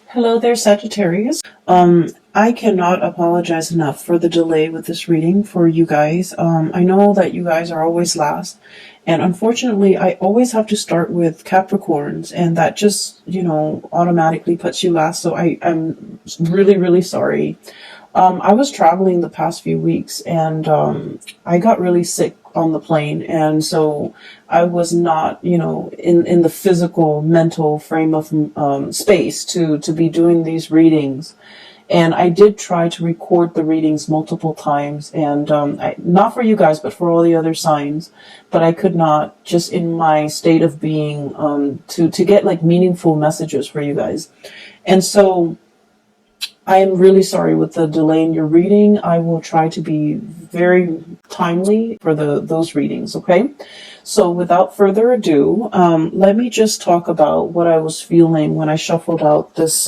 Hello there, Sagittarius. I cannot apologize enough for the delay with this reading for you guys. I know that you guys are always last, and unfortunately, I always have to start with Capricorns, and that just, automatically puts you last. So I'm really, really sorry. I was traveling the past few weeks, and I got really sick on the plane, and so I was not, in the physical, mental frame of space to be doing these readings. And I did try to record the readings multiple times, and not for you guys, but for all the other signs. But I could not, just in my state of being, to get like meaningful messages for you guys. And so I am really sorry with the delay in your reading. I will try to be very timely for those readings, okay? So without further ado, let me just talk about what I was feeling when I shuffled out this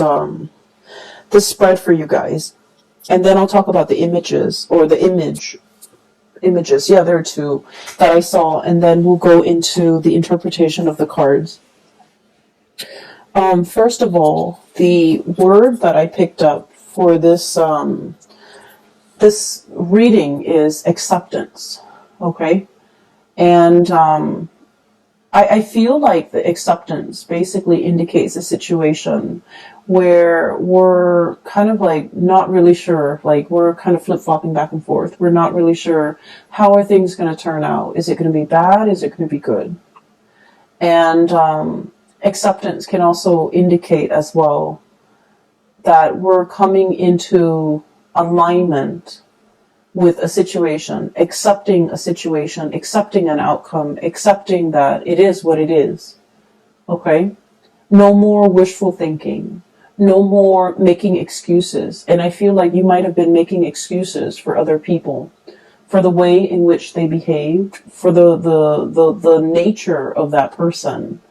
spread for you guys. And then I'll talk about the images, or the images. Yeah, there are two that I saw. And then we'll go into the interpretation of the cards. First of all, the word that I picked up for this this reading is acceptance. Okay, and I feel like the acceptance basically indicates a situation where we're kind of like not really sure, like we're kind of flip-flopping back and forth. We're not really sure how are things going to turn out. Is it going to be bad? Is it going to be good? And acceptance can also indicate as well that we're coming into alignment with a situation, accepting an outcome, accepting that it is what it is. Okay? No more wishful thinking. No more making excuses. And I feel like you might have been making excuses for other people, for the way in which they behaved, for the nature of that person.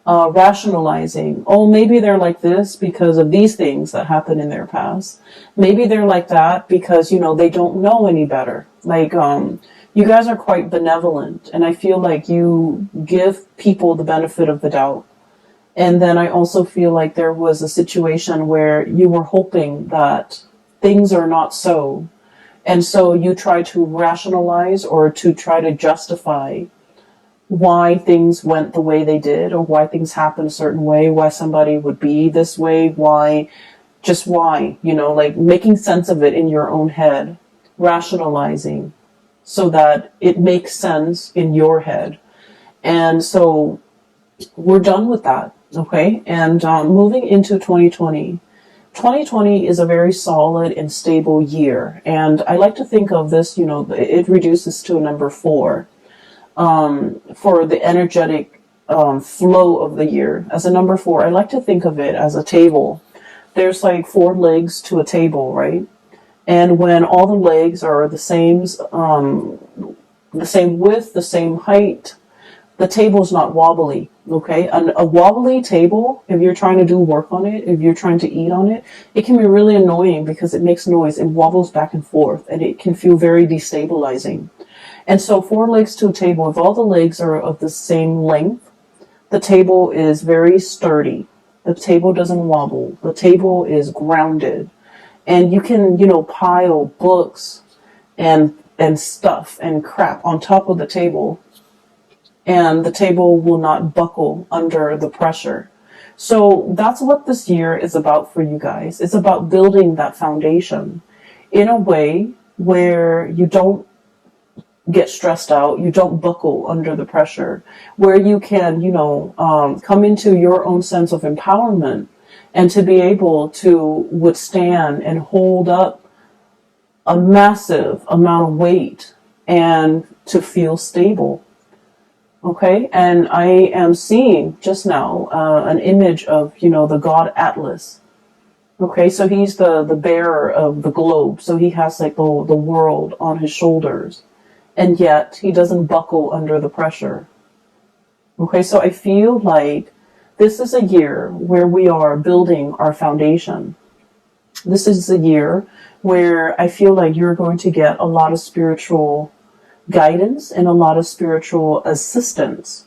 Rationalizing, oh, maybe they're like this because of these things that happened in their past. Maybe they're like that because, they don't know any better. Like, you guys are quite benevolent, and I feel like you give people the benefit of the doubt. And then I also feel like there was a situation where you were hoping that things are not so. And so you try to rationalize or to try to justify why things went the way they did, or why things happened a certain way, why somebody would be this way, why, like making sense of it in your own head, rationalizing so that it makes sense in your head. And so we're done with that, okay? And moving into 2020. 2020 is a very solid and stable year. And I like to think of this, it reduces to a number 4. For the energetic flow of the year. As a number 4, I like to think of it as a table. There's like 4 legs to a table, right? And when all the legs are the same width, the same height, the table's not wobbly, okay? A wobbly table, if you're trying to do work on it, if you're trying to eat on it, it can be really annoying because it makes noise. It wobbles back and forth, and it can feel very destabilizing. And so 4 legs to a table, if all the legs are of the same length, the table is very sturdy. The table doesn't wobble. The table is grounded. And you can, pile books and stuff and crap on top of the table, and the table will not buckle under the pressure. So that's what this year is about for you guys. It's about building that foundation in a way where you don't get stressed out, you don't buckle under the pressure, where you can, come into your own sense of empowerment and to be able to withstand and hold up a massive amount of weight and to feel stable. Okay, and I am seeing just now an image of, the god Atlas. Okay, so he's the bearer of the globe, so he has like the world on his shoulders. And yet he doesn't buckle under the pressure. Okay, so I feel like this is a year where we are building our foundation. This is a year where I feel like you're going to get a lot of spiritual guidance and a lot of spiritual assistance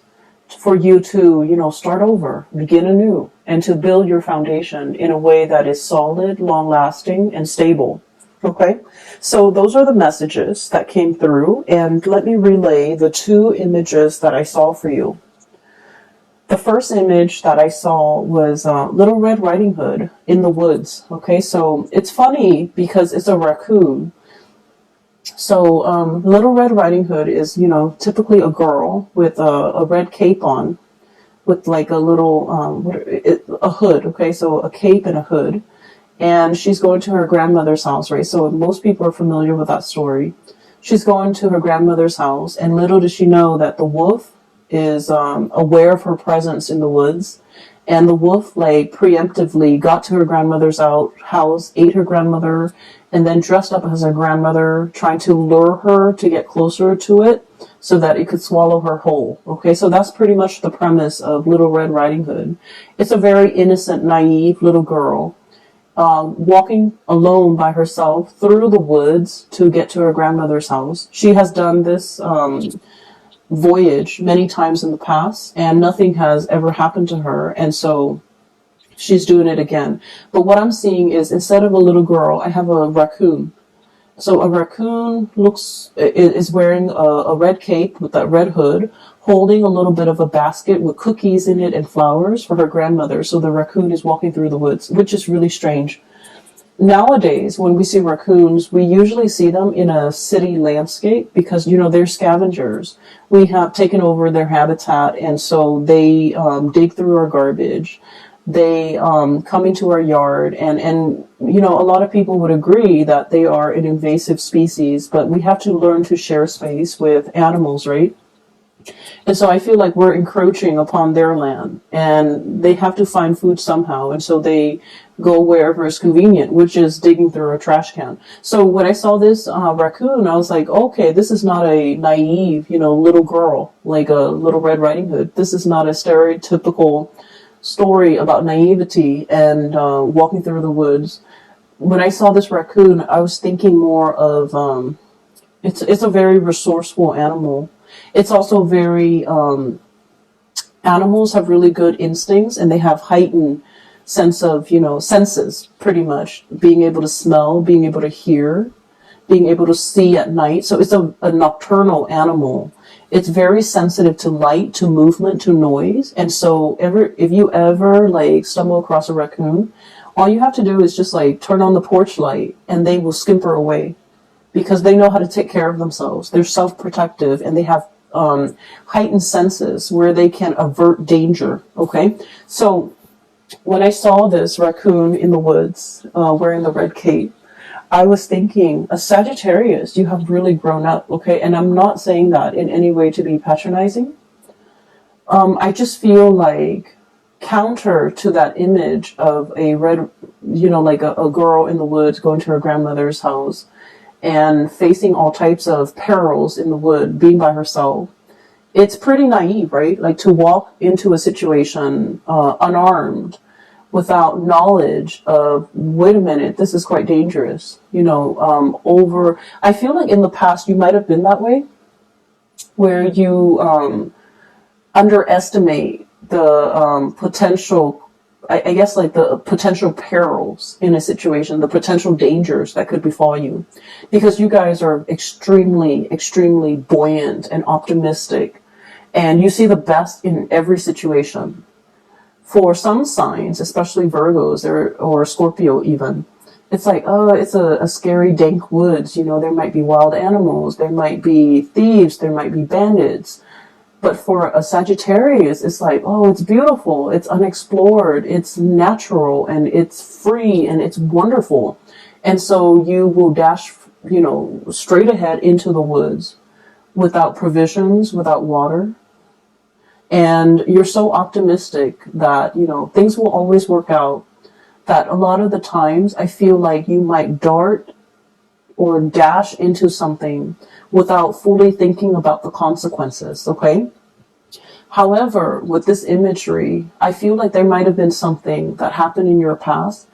for you to, start over, begin anew. and to build your foundation in a way that is solid, long-lasting, and stable. Okay, so those are the messages that came through, and let me relay the two images that I saw for you. The first image that I saw was Little Red Riding Hood in the woods. Okay, so it's funny because it's a raccoon. So Little Red Riding Hood is, you know, typically a girl with a red cape on, with like a little a hood. Okay, so a cape and a hood, and she's going to her grandmother's house, right? So most people are familiar with that story. She's going to her grandmother's house, and little does she know that the wolf is aware of her presence in the woods, and the wolf like preemptively got to her grandmother's house, ate her grandmother, and then dressed up as her grandmother, trying to lure her to get closer to it so that it could swallow her whole. Okay, so that's pretty much the premise of Little Red Riding Hood. It's a very innocent, naive little girl walking alone by herself through the woods to get to her grandmother's house. She has done this voyage many times in the past, and nothing has ever happened to her, and so she's doing it again. But what I'm seeing is, instead of a little girl, I have a raccoon. So a raccoon is wearing a red cape with that red hood, holding a little bit of a basket with cookies in it and flowers for her grandmother. So the raccoon is walking through the woods, which is really strange. Nowadays, when we see raccoons, we usually see them in a city landscape because, you know, they're scavengers. We have taken over their habitat, and so they dig through our garbage. They come into our yard, and you know, a lot of people would agree that they are an invasive species, but we have to learn to share space with animals, right? And so I feel like we're encroaching upon their land, and they have to find food somehow, and so they go wherever is convenient, which is digging through a trash can. So when I saw this raccoon, I was like, okay, this is not a naive, you know, little girl, like a Little Red Riding Hood. This is not a stereotypical story about naivety and walking through the woods. When I saw this raccoon, I was thinking more of, it's a very resourceful animal. It's also very, animals have really good instincts, and they have heightened sense of, you know, senses, pretty much. Being able to smell, being able to hear, being able to see at night. So it's a nocturnal animal. It's very sensitive to light, to movement, to noise. And so if you ever like stumble across a raccoon, all you have to do is just like turn on the porch light, and they will scamper away, because they know how to take care of themselves. They're self-protective, and they have heightened senses where they can avert danger. Okay, so when I saw this raccoon in the woods wearing the red cape, I was thinking, a Sagittarius, you have really grown up. Okay, and I'm not saying that in any way to be patronizing. I just feel like, counter to that image of a red, you know, like a girl in the woods going to her grandmother's house and facing all types of perils in the wood, being by herself. It's pretty naive, right? Like to walk into a situation unarmed, without knowledge of, wait a minute, this is quite dangerous. You know, I feel like in the past you might have been that way, where you underestimate the potential, I guess, like the potential perils in a situation, the potential dangers that could befall you, because you guys are extremely, extremely buoyant and optimistic, and you see the best in every situation. For some signs, especially Virgos or Scorpio even, it's like, oh, it's a scary, dank woods. You know, there might be wild animals, there might be thieves, there might be bandits. But for a Sagittarius, it's like, oh, it's beautiful, it's unexplored, it's natural, and it's free, and it's wonderful. And so you will dash, you know, straight ahead into the woods without provisions, without water. And you're so optimistic that, you know, things will always work out, that a lot of the times I feel like you might dart or dash into something without fully thinking about the consequences, okay? However, with this imagery, I feel like there might have been something that happened in your past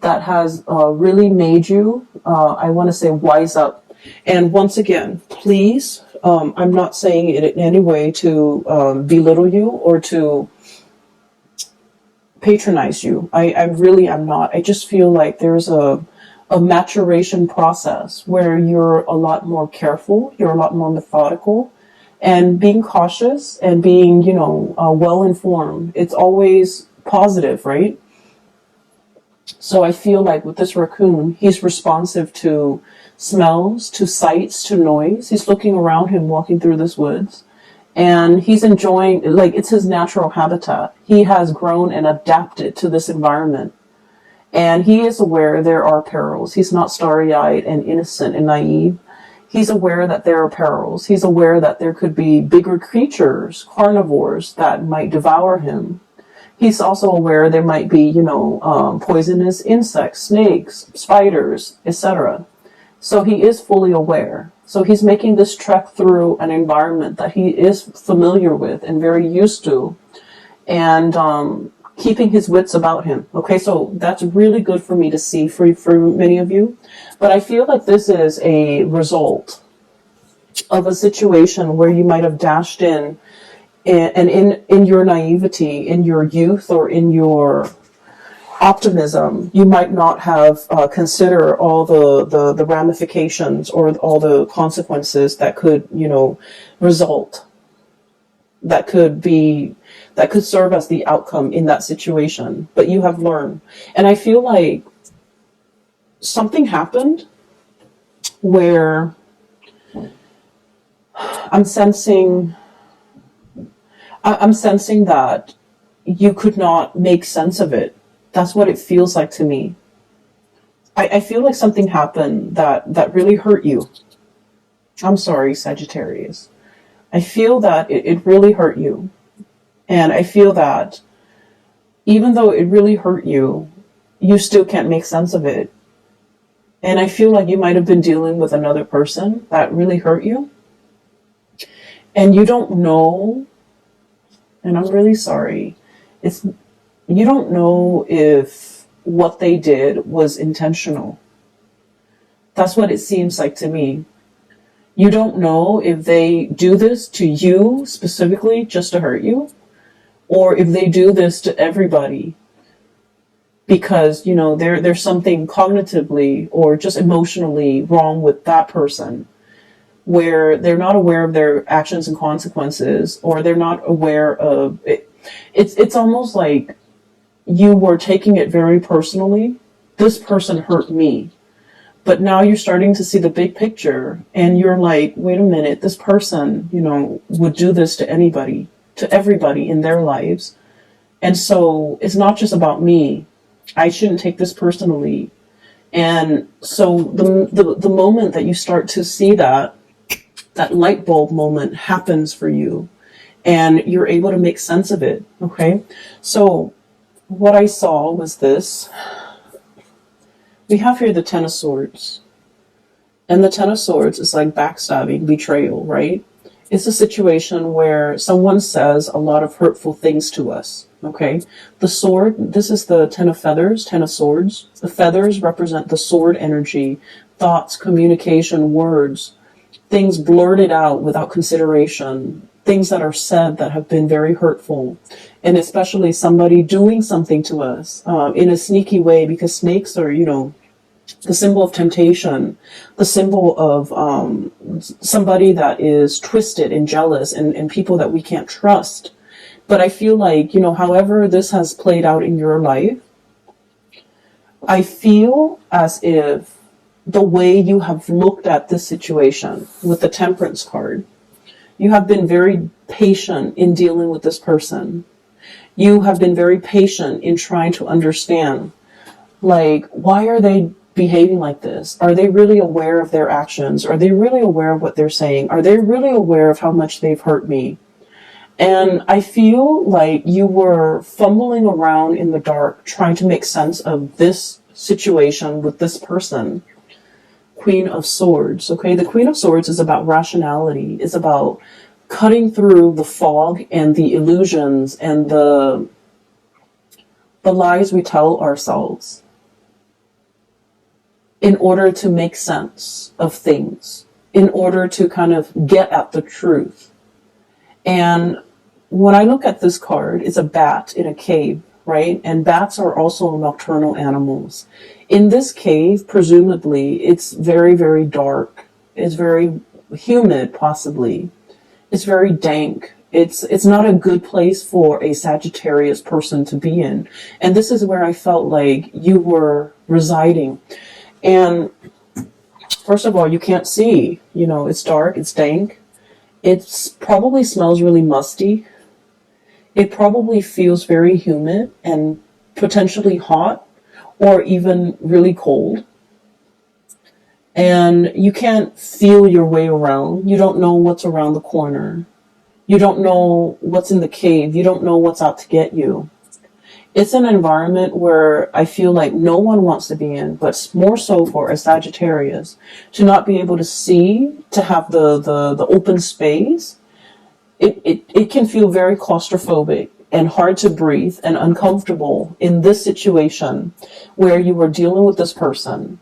that has really made you, I want to say, wise up. And once again, please, I'm not saying it in any way to belittle you or to patronize you. I really am not. I just feel like there's a maturation process where you're a lot more careful, you're a lot more methodical, and being cautious and being, well informed. It's always positive, right? So I feel like with this raccoon, he's responsive to smells, to sights, to noise. He's looking around him walking through this woods. And he's enjoying, like, it's his natural habitat. He has grown and adapted to this environment. And he is aware there are perils. He's not starry-eyed and innocent and naive. He's aware that there are perils. He's aware that there could be bigger creatures, carnivores, that might devour him. He's also aware there might be, poisonous insects, snakes, spiders, etc. So he is fully aware. So he's making this trek through an environment that he is familiar with and very used to, and keeping his wits about him. Okay, so that's really good for me to see for many of you. But I feel like this is a result of a situation where you might have dashed in, and in your naivety, in your youth, or in your optimism, you might not have considered all the ramifications or all the consequences that could, result, that could serve as the outcome in that situation. But you have learned. And I feel like something happened where I'm sensing that you could not make sense of it. That's what it feels like to me. I feel like something happened that really hurt you. I'm sorry, Sagittarius. I feel that it really hurt you. And I feel that even though it really hurt you, you still can't make sense of it. And I feel like you might have been dealing with another person that really hurt you. And you don't know, and I'm really sorry, you don't know if what they did was intentional. That's what it seems like to me. You don't know if they do this to you specifically just to hurt you, or if they do this to everybody because, there's something cognitively or just emotionally wrong with that person, where they're not aware of their actions and consequences, or they're not aware of it. It's almost like you were taking it very personally. This person hurt me. But now you're starting to see the big picture, and you're like, wait a minute, this person, would do this to anybody, to everybody in their lives. And so it's not just about me. I shouldn't take this personally. And so the moment that you start to see that light bulb moment happens for you, and you're able to make sense of it. Okay. So what I saw was this. We have here the Ten of Swords. And the Ten of Swords is like backstabbing, betrayal, right? It's a situation where someone says a lot of hurtful things to us, okay? The sword, this is the Ten of Feathers, Ten of Swords. The feathers represent the sword energy, thoughts, communication, words, things blurted out without consideration, things that are said that have been very hurtful, and especially somebody doing something to us in a sneaky way, because snakes are, the symbol of temptation, the symbol of somebody that is twisted and jealous, and people that we can't trust. But I feel like, however this has played out in your life, I feel as if the way you have looked at this situation with the Temperance card, you have been very patient in dealing with this person. You have been very patient in trying to understand, like, why are they behaving like this? Are they really aware of their actions? Are they really aware of what they're saying? Are they really aware of how much they've hurt me? And I feel like you were fumbling around in the dark trying to make sense of this situation with this person. Queen of Swords, okay? The Queen of Swords is about rationality. It's about cutting through the fog and the illusions and the lies we tell ourselves in order to make sense of things, in order to kind of get at the truth. And when I look at this card, it's a bat in a cave, right? And bats are also nocturnal animals. In this cave, presumably, it's very, very dark. It's very humid, possibly. It's very dank. It's not a good place for a Sagittarius person to be in. And this is where I felt like you were residing. And first of all, you can't see. You know, it's dark, it's dank. It probably smells really musty. It probably feels very humid and potentially hot or even really cold. And you can't feel your way around. You don't know what's around the corner. You don't know what's in the cave. You don't know what's out to get you. It's an environment where I feel like no one wants to be in, but more so for a Sagittarius to not be able to see, to have the open space. It can feel very claustrophobic and hard to breathe and uncomfortable in this situation where you are dealing with this person.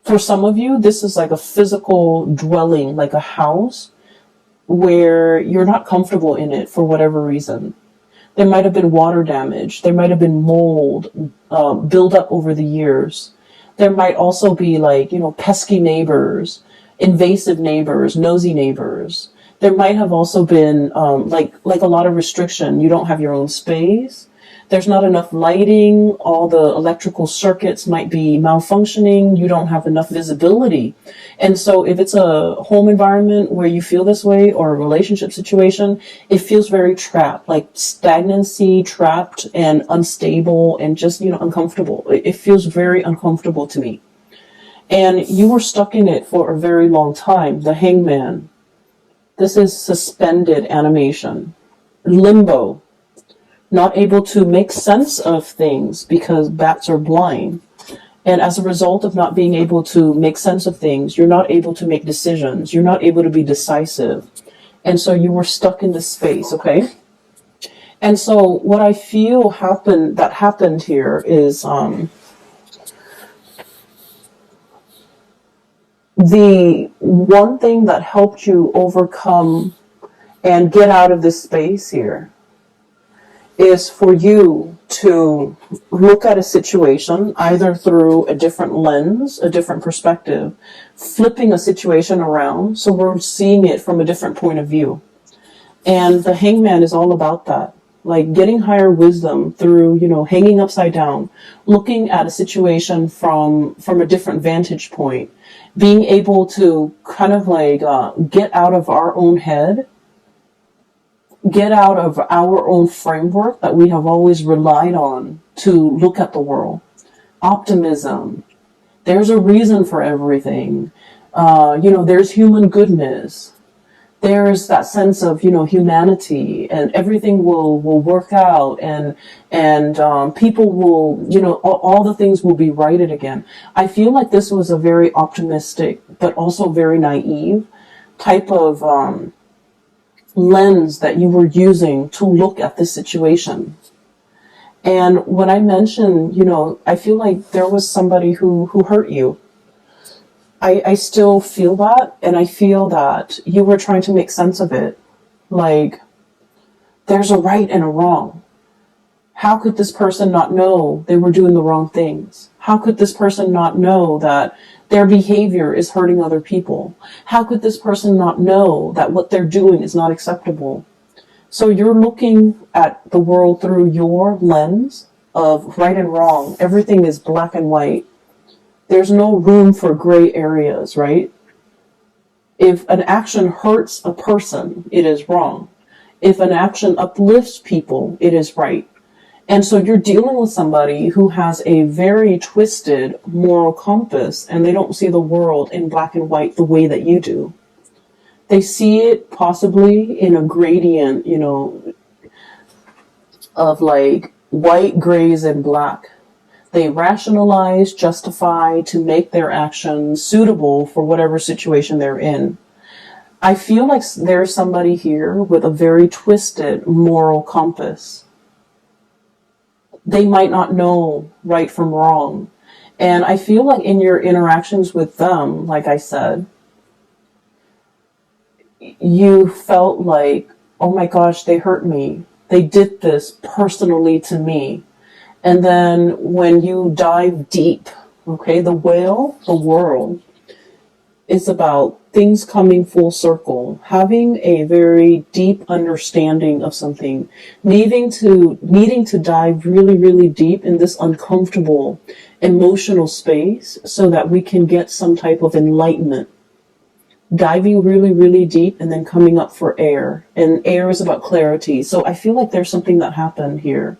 For some of you, this is like a physical dwelling, like a house where you're not comfortable in it for whatever reason. There might have been water damage. There might have been mold build up over the years. There might also be like, you know, pesky neighbors, invasive neighbors, nosy neighbors. There might have also been like a lot of restriction. You don't have your own space. There's not enough lighting. All the electrical circuits might be malfunctioning. You don't have enough visibility. And so if it's a home environment where you feel this way, or a relationship situation, it feels very trapped, like stagnancy, trapped and unstable and just, you know, uncomfortable. It feels very uncomfortable to me. And you were stuck in it for a very long time. The Hangman. This is suspended animation. Limbo. Not able to make sense of things because bats are blind. And as a result of not being able to make sense of things, you're not able to make decisions. You're not able to be decisive. And so you were stuck in this space, okay? And so what I feel happened here is the one thing that helped you overcome and get out of this space here is for you to look at a situation either through a different lens, a different perspective, flipping a situation around so we're seeing it from a different point of view. And the Hangman is all about that. Like getting higher wisdom through, you know, hanging upside down, looking at a situation from a different vantage point, being able to kind of like get out of our own head, get out of our own framework that we have always relied on to look at the world. Optimism. There's a reason for everything. You know, there's human goodness. There's that sense of, you know, humanity, and everything will work out, and people will, you know, all the things will be righted again. I feel like this was a very optimistic, but also very naive type of lens that you were using to look at this situation. And when I mentioned, you know, I feel like there was somebody who hurt you. I still feel that, and I feel that you were trying to make sense of it. Like, there's a right and a wrong. How could this person not know they were doing the wrong things? How could this person not know that their behavior is hurting other people? How could this person not know that what they're doing is not acceptable? So you're looking at the world through your lens of right and wrong. Everything is black and white. There's no room for gray areas, right? If an action hurts a person, it is wrong. If an action uplifts people, it is right. And so you're dealing with somebody who has a very twisted moral compass, and they don't see the world in black and white the way that you do. They see it possibly in a gradient, you know, of like white, grays, and black. They rationalize, justify to make their actions suitable for whatever situation they're in. I feel like there's somebody here with a very twisted moral compass. They might not know right from wrong. And I feel like in your interactions with them, like I said, you felt like, oh my gosh, they hurt me. They did this personally to me. And then when you dive deep, okay, the whale, the world, is about things coming full circle, having a very deep understanding of something, needing to dive really, really deep in this uncomfortable emotional space so that we can get some type of enlightenment. Diving really, really deep and then coming up for air. And air is about clarity. So I feel like there's something that happened here.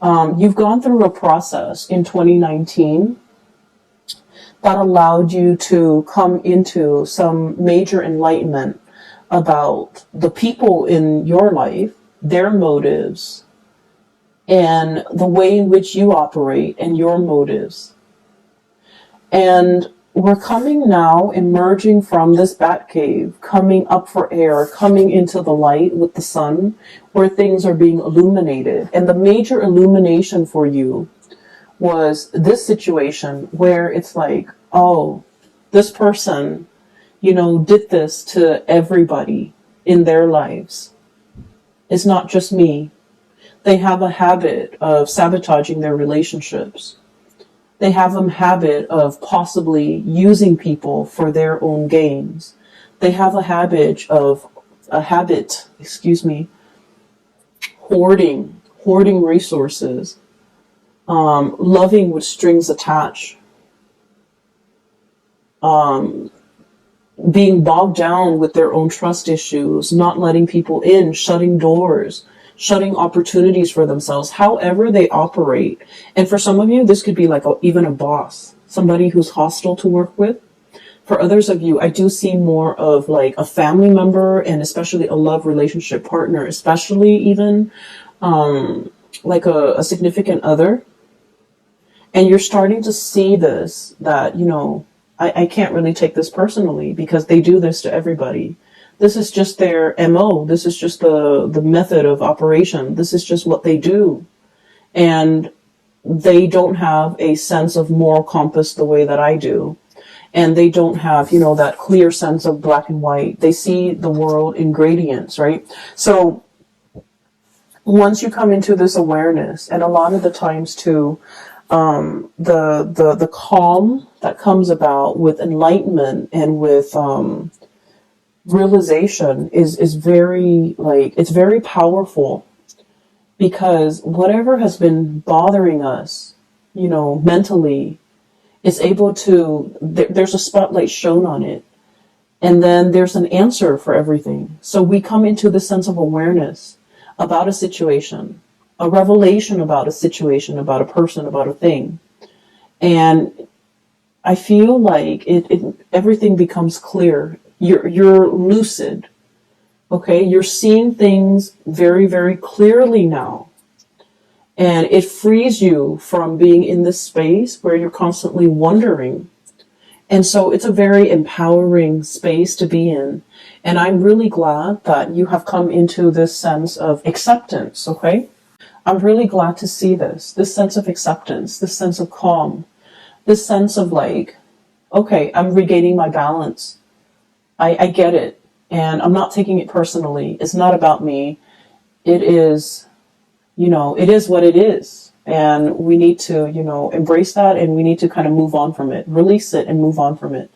You've gone through a process in 2019 that allowed you to come into some major enlightenment about the people in your life, their motives, and the way in which you operate and your motives. And we're coming now, emerging from this bat cave, coming up for air, coming into the light with the sun, where things are being illuminated. And the major illumination for you was this situation where it's like, oh, this person, did this to everybody in their lives. It's not just me. They have a habit of sabotaging their relationships. They have a habit of possibly using people for their own gains. They have a habit, hoarding resources, loving with strings attached, being bogged down with their own trust issues, not letting people in, shutting doors, shutting opportunities for themselves, however they operate. And for some of you, this could be like even a boss, somebody who's hostile to work with. For others of you, I do see more of like a family member and especially a love relationship partner, especially even like a significant other. And you're starting to see this, that, I can't really take this personally because they do this to everybody. This is just their MO. This is just the method of operation. This is just what they do. And they don't have a sense of moral compass the way that I do. And they don't have, that clear sense of black and white. They see the world in gradients, right? So once you come into this awareness, and a lot of the times too, the calm that comes about with enlightenment and with realization is very, it's very powerful, because whatever has been bothering us, mentally, is able to, there's a spotlight shown on it, and then there's an answer for everything. So we come into this sense of awareness about a situation, a revelation about a situation, about a person, about a thing. And I feel like everything becomes clear. You're lucid. Okay. You're seeing things very, very clearly now. And it frees you from being in this space where you're constantly wondering. And so it's a very empowering space to be in. And I'm really glad that you have come into this sense of acceptance. Okay. I'm really glad to see this sense of acceptance, this sense of calm, this sense of like, okay, I'm regaining my balance. I get it. And I'm not taking it personally. It's not about me. It is, it is what it is. And we need to, embrace that, and we need to kind of move on from it, release it and move on from it.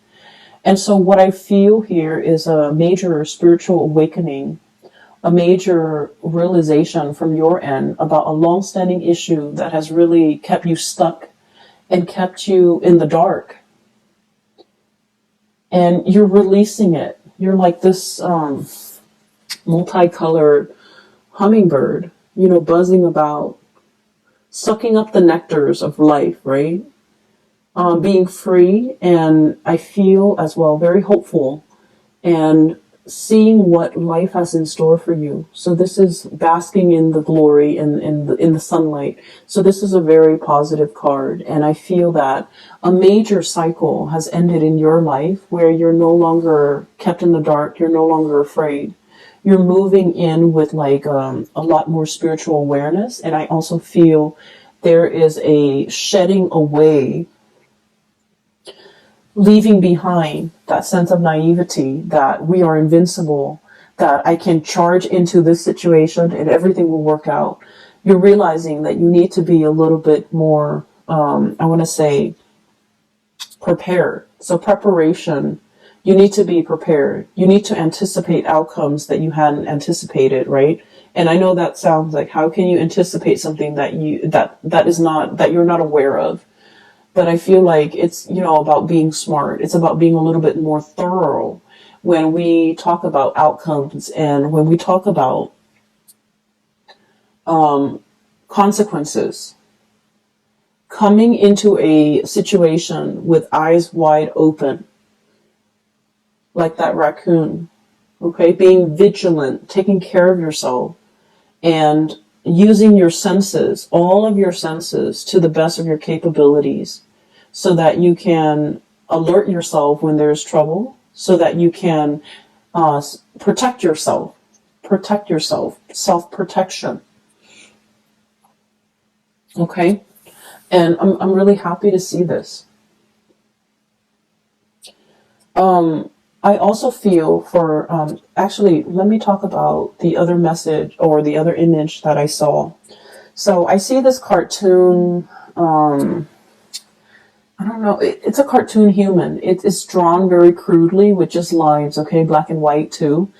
And so what I feel here is a major spiritual awakening, a major realization from your end about a long-standing issue that has really kept you stuck and kept you in the dark. And you're releasing it. You're like this multicolored hummingbird, buzzing about, sucking up the nectars of life, right? Being free, and I feel as well very hopeful and seeing what life has in store for you. So this is basking in the glory and in the sunlight. So this is a very positive card, and I feel that a major cycle has ended in your life where you're no longer kept in the dark. You're no longer afraid. You're moving in with like a lot more spiritual awareness, and I also feel there is a shedding away, leaving behind that sense of naivety that we are invincible, that I can charge into this situation and everything will work out. You're realizing that you need to be a little bit more, I want to say, prepared. So preparation, you need to be prepared. You need to anticipate outcomes that you hadn't anticipated, right? And I know that sounds like, how can you anticipate something that you're not aware of? But I feel like it's, about being smart. It's about being a little bit more thorough when we talk about outcomes and when we talk about consequences. Coming into a situation with eyes wide open, like that raccoon, okay? Being vigilant, taking care of yourself, and using your senses, all of your senses, to the best of your capabilities, so that you can alert yourself when there's trouble, so that you can protect yourself, self-protection. Okay? And I'm really happy to see this. I also feel for, actually, let me talk about the other message or the other image that I saw. So I see this cartoon, I don't know, it's a cartoon human. It's drawn very crudely with just lines, okay, black and white too.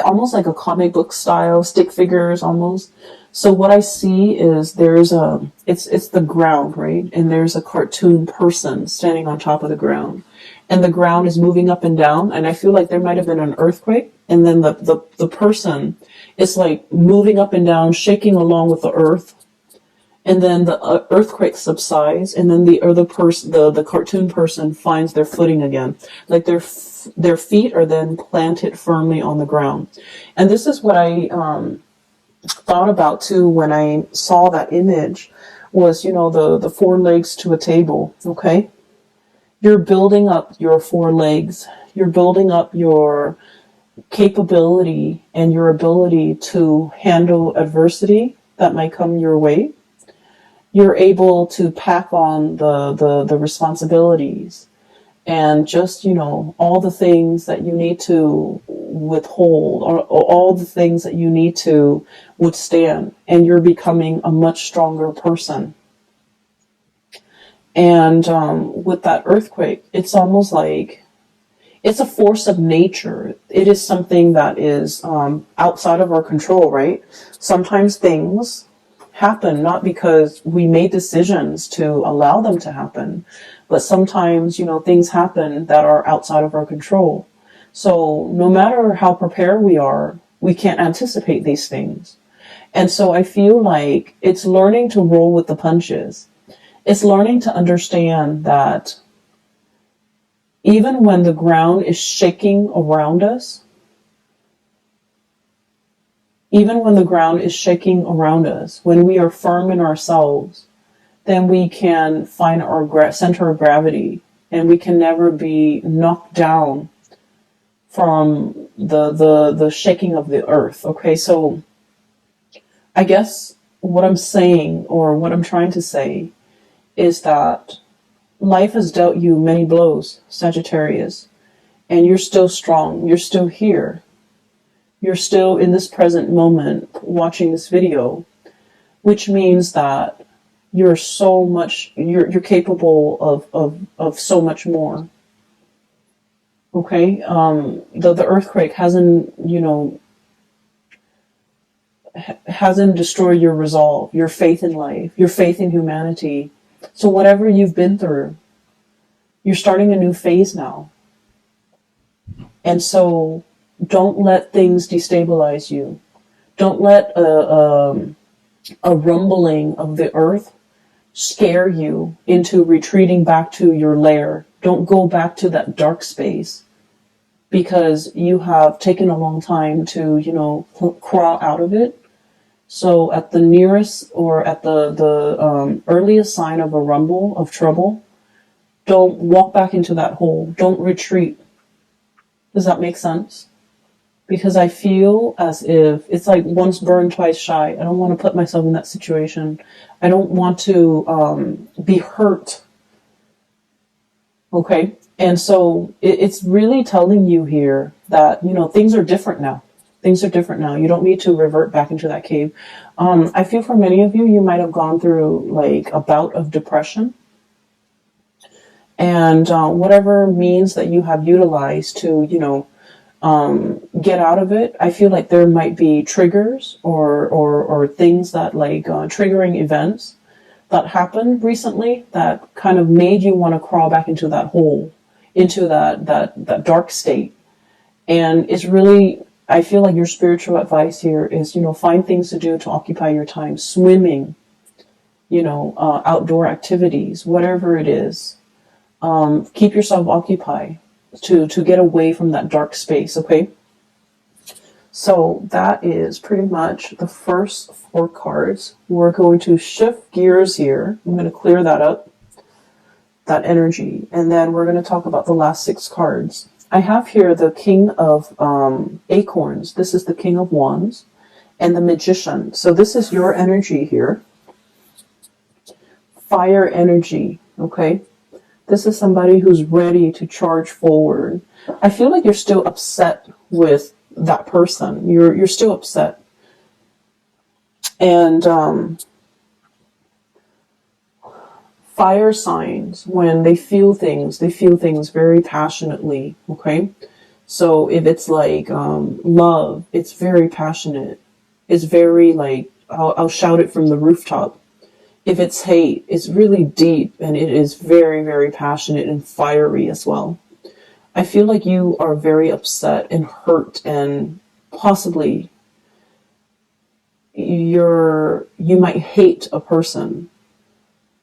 Almost like a comic book style, stick figures almost. So what I see is it's the ground, right? And there's a cartoon person standing on top of the ground. And the ground is moving up and down. And I feel like there might have been an earthquake. And then the person is like moving up and down, shaking along with the earth. And then the earthquake subsides. And then the cartoon person finds their footing again. Like their feet are then planted firmly on the ground. And this is what I thought about too when I saw that image was, the four legs to a table, okay? You're building up your four legs. You're building up your capability and your ability to handle adversity that might come your way. You're able to pack on the responsibilities and just, all the things that you need to withhold or all the things that you need to withstand, and you're becoming a much stronger person. And with that earthquake, it's almost like it's a force of nature. It is something that is outside of our control, right? Sometimes things happen not because we made decisions to allow them to happen, but sometimes, things happen that are outside of our control. So no matter how prepared we are, we can't anticipate these things. And so I feel like it's learning to roll with the punches. It's learning to understand that even when the ground is shaking around us, when we are firm in ourselves, then we can find our center of gravity, and we can never be knocked down from the shaking of the earth. Okay, so I guess what I'm saying, or what I'm trying to say, is that life has dealt you many blows, Sagittarius, and you're still strong. You're still here. You're still in this present moment watching this video, which means that you're capable of so much more. Okay? The earthquake hasn't destroyed your resolve, your faith in life, your faith in humanity. So whatever you've been through, you're starting a new phase now. And so don't let things destabilize you. Don't let a rumbling of the earth scare you into retreating back to your lair. Don't go back to that dark space because you have taken a long time to, crawl out of it. So at the nearest or at the earliest sign of a rumble of trouble, don't walk back into that hole. Don't retreat. Does that make sense? Because I feel as if it's like once burned, twice shy. I don't want to put myself in that situation. I don't want to be hurt. Okay? And so it's really telling you here that, things are different now. Things are different now. You don't need to revert back into that cave. I feel for many of you, you might have gone through like a bout of depression, and whatever means that you have utilized to, get out of it. I feel like there might be triggers or things that like triggering events that happened recently that kind of made you want to crawl back into that hole, into that dark state. And it's really, I feel like your spiritual advice here is, find things to do to occupy your time. Swimming, outdoor activities, whatever it is. Keep yourself occupied to get away from that dark space, okay? So that is pretty much the first 4 cards. We're going to shift gears here. I'm going to clear that up, that energy, and then we're going to talk about the last 6 cards. I have here the King of Acorns. This is the King of Wands and the Magician. So this is your energy here. Fire energy, okay? This is somebody who's ready to charge forward. I feel like you're still upset with that person. You're still upset. And fire signs, when they feel things very passionately, okay? So if it's like love, it's very passionate. It's very like, I'll shout it from the rooftop. If it's hate, it's really deep, and it is very, very passionate and fiery as well. I feel like you are very upset and hurt, and possibly you might hate a person,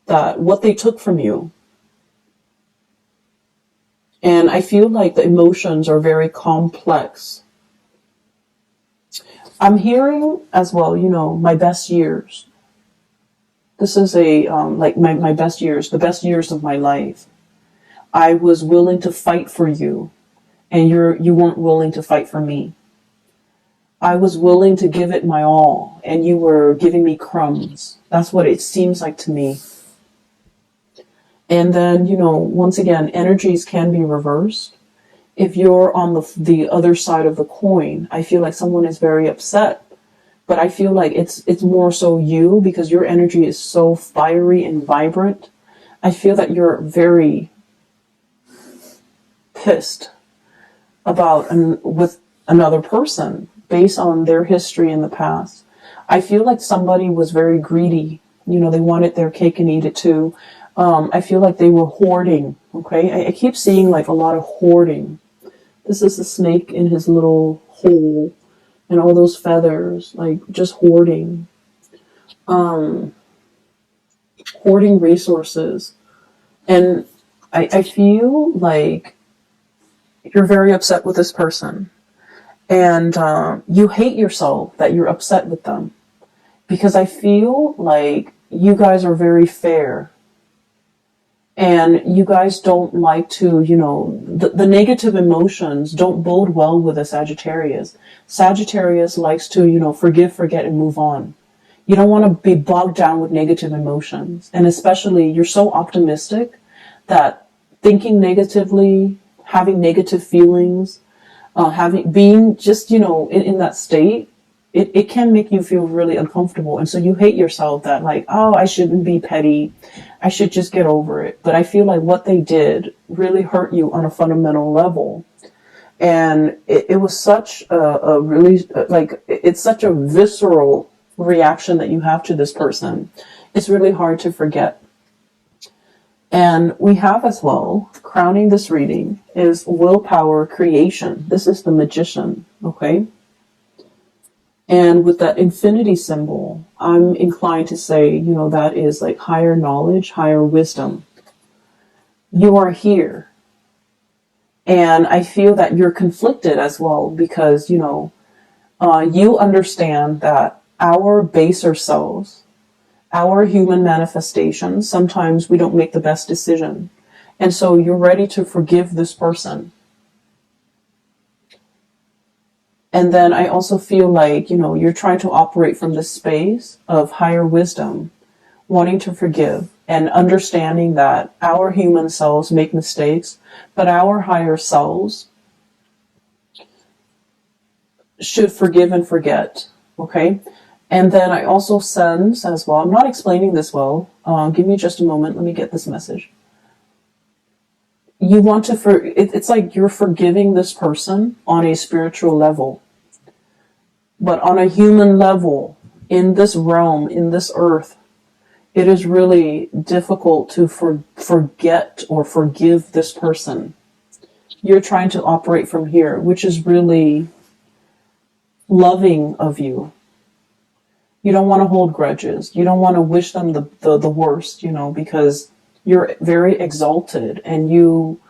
that what they took from you. And I feel like the emotions are very complex. I'm hearing as well, my best years. This is like my best years, the best years of my life. I was willing to fight for you, and you weren't willing to fight for me. I was willing to give it my all, and you were giving me crumbs. That's what it seems like to me. And then, once again, energies can be reversed. If you're on the other side of the coin, I feel like someone is very upset. But I feel like it's more so you, because your energy is so fiery and vibrant. I feel that you're very pissed about with another person based on their history in the past. I feel like somebody was very greedy. They wanted their cake and eat it too. I feel like they were hoarding. Okay, I keep seeing like a lot of hoarding. This is the snake in his little hole. And all those feathers, like just hoarding. Hoarding resources. And I feel like you're very upset with this person. And you hate yourself that you're upset with them. Because I feel like you guys are very fair. And you guys don't like to, the negative emotions don't bode well with a Sagittarius. Sagittarius likes to, forgive, forget, and move on. You don't want to be bogged down with negative emotions. And especially, you're so optimistic that thinking negatively, having negative feelings, being just, in that state, it can make you feel really uncomfortable. And so you hate yourself that like, oh, I shouldn't be petty. I should just get over it. But I feel like what they did really hurt you on a fundamental level. And it was such a really, like, it's such a visceral reaction that you have to this person. It's really hard to forget. And we have as well, crowning this reading, is willpower creation. This is the Magician, okay? And with that infinity symbol, I'm inclined to say, that is like higher knowledge, higher wisdom. You are here. And I feel that you're conflicted as well because, you understand that our baser selves, our human manifestations, sometimes we don't make the best decision. And so you're ready to forgive this person. And then I also feel like, you're trying to operate from this space of higher wisdom, wanting to forgive and understanding that our human selves make mistakes, but our higher selves should forgive and forget, okay? And then I also sense as well, I'm not explaining this well, give me just a moment, let me get this message. You want to, it's like you're forgiving this person on a spiritual level. But on a human level, in this realm, in this earth, it is really difficult to forget or forgive this person. You're trying to operate from here, which is really loving of you. You don't want to hold grudges. You don't want to wish them the worst, you know, because you're very exalted and you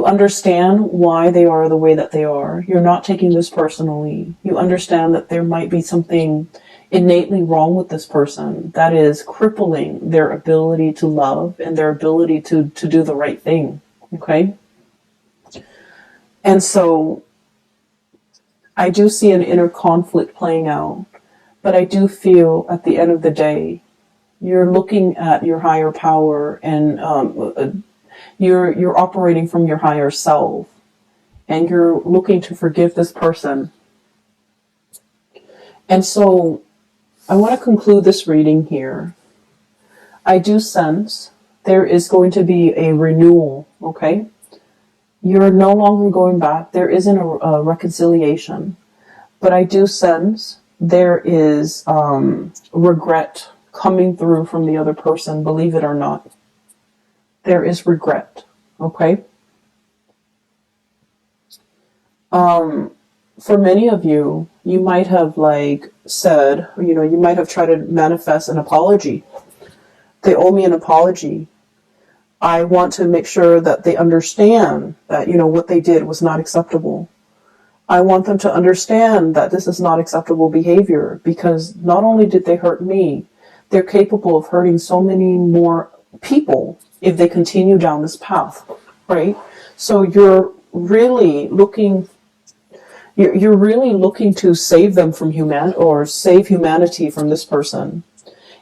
understand why they are the way that they are. You're not taking this personally. You understand that there might be something innately wrong with this person that is crippling their ability to love and their ability to do the right thing. Okay? And so I do see an inner conflict playing out, but I do feel at the end of the day, you're looking at your higher power and you're operating from your higher self, and you're looking to forgive this person. And so I want to conclude this reading here. I do sense there is going to be a renewal, okay? You're no longer going back. There isn't a reconciliation. But I do sense there is regret coming through from the other person, believe it or not. There is regret, okay? For many of you, you might have said, you know, you might have tried to manifest an apology. They owe me an apology. I want to make sure that they understand that, you know, what they did was not acceptable. I want them to understand that this is not acceptable behavior, because not only did they hurt me, they're capable of hurting so many more people if they continue down this path, right? So you're really looking to save them from or save humanity from this person.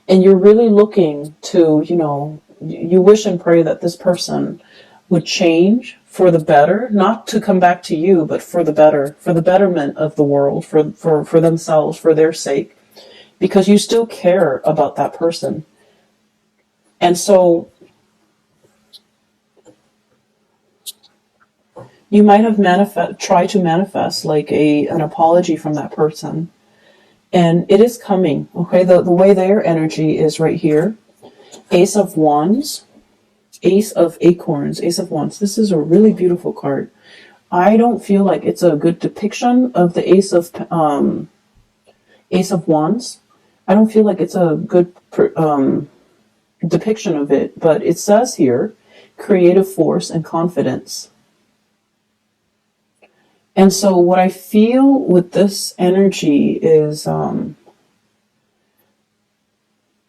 And you're really looking to, you know, you wish and pray that this person would change for the better, not to come back to you, but for the better, for the betterment of the world, for themselves, for their sake, because you still care about that person. And so you might have tried to manifest an apology from that person. And it is coming, okay? The way their energy is right here. Ace of Wands, Ace of Acorns, Ace of Wands. This is a really beautiful card. I don't feel like it's a good depiction of the Ace of Wands. I don't feel like it's a good depiction of it, but it says here, creative force and confidence. And so what I feel with this energy is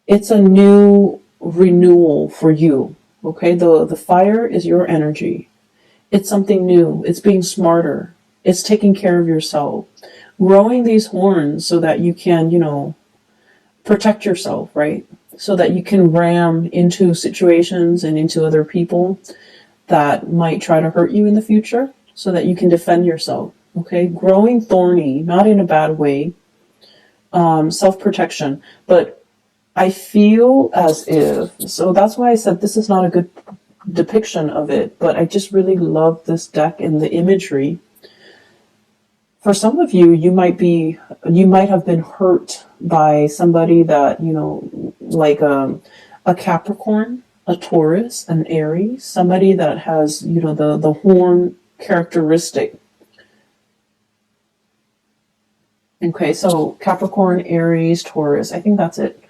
it's a new renewal for you, okay? The fire is your energy. It's something new. It's being smarter. It's taking care of yourself. Growing these horns so that you can, you know, protect yourself, right? So that you can ram into situations and into other people that might try to hurt you in the future, so that you can defend yourself, okay? Growing thorny, not in a bad way, self-protection. But I feel as if, so that's why I said this is not a good depiction of it, but I just really love this deck and the imagery. For some of you, you might have been hurt by somebody that, you know, like a Capricorn, a Taurus, an Aries, somebody that has, you know, the horn characteristic. Okay, so Capricorn, Aries, Taurus, I think that's it.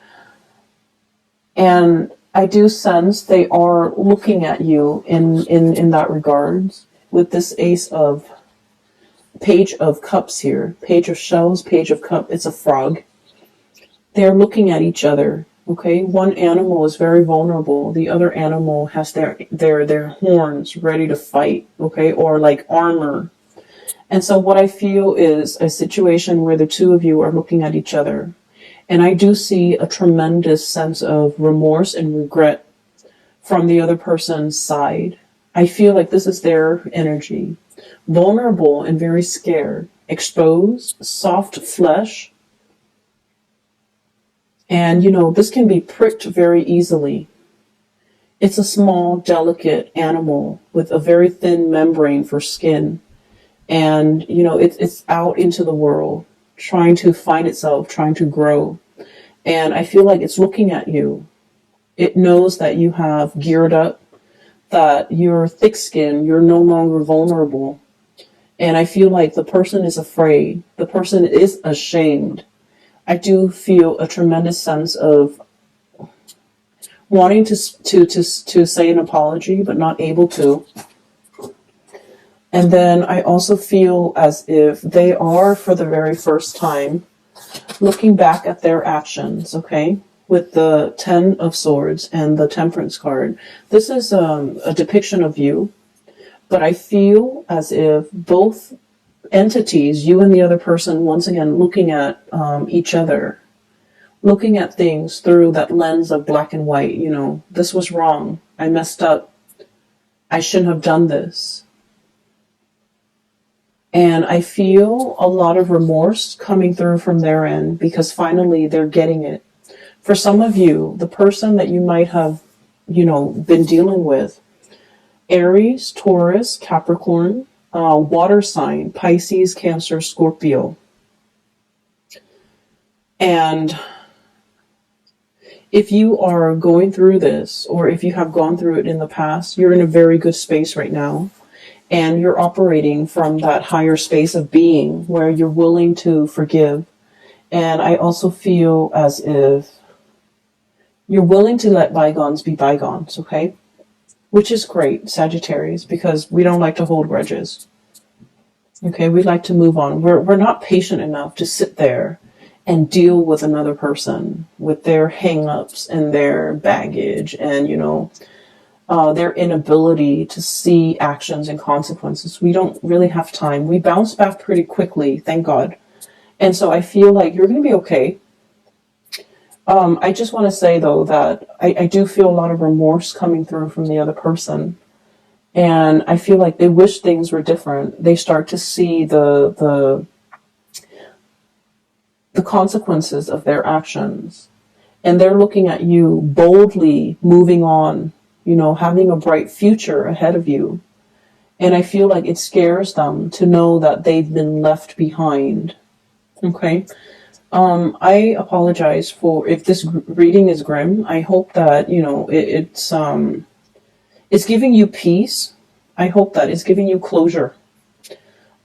And I do sense they are looking at you in that regards with this Page of Cups here. Page of Shells, Page of Cup, it's a frog. They're looking at each other, okay? One animal is very vulnerable. The other animal has their horns ready to fight, okay? Or like armor. And so what I feel is a situation where the two of you are looking at each other. And I do see a tremendous sense of remorse and regret from the other person's side. I feel like this is their energy. vulnerable and very scared, exposed, soft flesh. And, this can be pricked very easily. It's a small, delicate animal with a very thin membrane for skin. And, it's out into the world, trying to find itself, trying to grow. And I feel like it's looking at you. It knows that you have geared up, that you're thick-skinned, you're no longer vulnerable. And I feel like the person is afraid. The person is ashamed. I do feel a tremendous sense of wanting to say an apology, but not able to. And then I also feel as if they are, for the very first time, looking back at their actions, okay? With the 10 of Swords and the Temperance card. This is a depiction of you, but I feel as if both entities, you and the other person, once again looking at each other, looking at things through that lens of black and white. This was wrong. I messed up. I shouldn't have done this. And I feel a lot of remorse coming through from their end because finally they're getting it. For some of you, the person that you might have, been dealing with, Aries, Taurus, Capricorn, water sign, Pisces, Cancer, Scorpio. And if you are going through this, or if you have gone through it in the past, you're in a very good space right now. And you're operating from that higher space of being where you're willing to forgive. And I also feel as if you're willing to let bygones be bygones, okay? Which is great, Sagittarius, because we don't like to hold grudges. Okay, we like to move on. We're not patient enough to sit there and deal with another person with their hang-ups and their baggage and, their inability to see actions and consequences. We don't really have time. We bounce back pretty quickly, thank God. And so I feel like you're going to be okay. I just want to say, though, that I do feel a lot of remorse coming through from the other person. And I feel like they wish things were different. They start to see the consequences of their actions. And they're looking at you boldly moving on, having a bright future ahead of you. And I feel like it scares them to know that they've been left behind. Okay? I apologize for if this reading is grim. I hope that, it's giving you peace. I hope that it's giving you closure.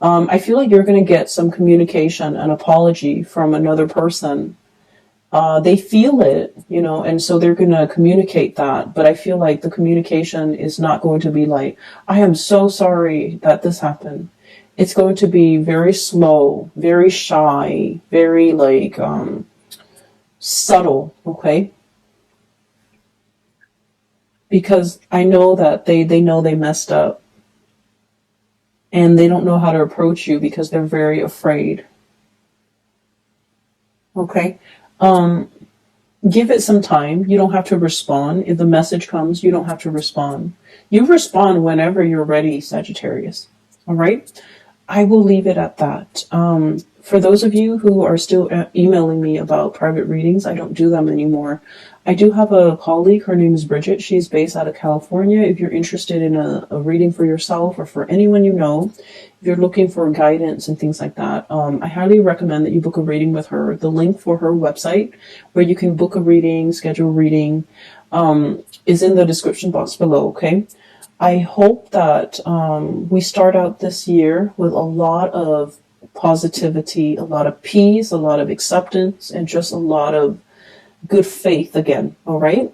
I feel like you're going to get some communication, an apology from another person. They feel it, and so they're going to communicate that. But I feel like the communication is not going to be like, I am so sorry that this happened. It's going to be very slow, very shy, very subtle, okay? Because I know that they know they messed up. And they don't know how to approach you because they're very afraid. Okay? Give it some time. You don't have to respond. If the message comes, you don't have to respond. You respond whenever you're ready, Sagittarius. All right? I will leave it at that. For those of you who are still emailing me about private readings, I don't do them anymore. I do have a colleague. Her name is Bridget. She's based out of California. If you're interested in a reading for yourself or for anyone you know, if you're looking for guidance and things like that, I highly recommend that you book a reading with her. The link for her website where you can book a reading, schedule a reading, is in the description box below, okay? I hope that we start out this year with a lot of positivity, a lot of peace, a lot of acceptance, and just a lot of good faith again, all right?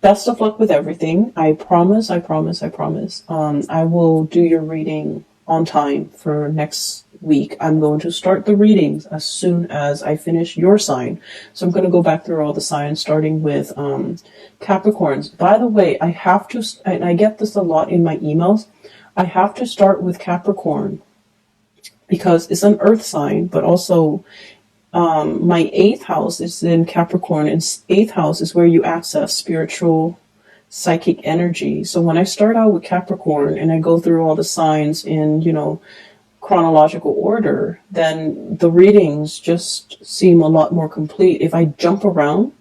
Best of luck with everything. I promise. I will do your reading on time for next week. I'm going to start the readings as soon as I finish your sign. So I'm going to go back through all the signs, starting with Capricorns. By the way, I have to, and I get this a lot in my emails, I have to start with Capricorn because it's an earth sign, but also my 8th house is in Capricorn, and 8th house is where you access spiritual psychic energy. So when I start out with Capricorn and I go through all the signs in, you know, chronological order, then the readings just seem a lot more complete. If I jump around,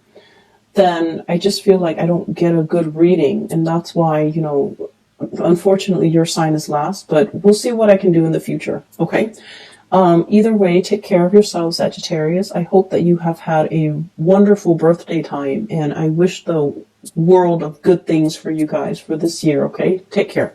then I just feel like I don't get a good reading. And that's why, you know, unfortunately your sign is last, but we'll see what I can do in the future. Okay. Either way, take care of yourself, Sagittarius. I hope that you have had a wonderful birthday time, and I wish the world of good things for you guys for this year. Okay. Take care.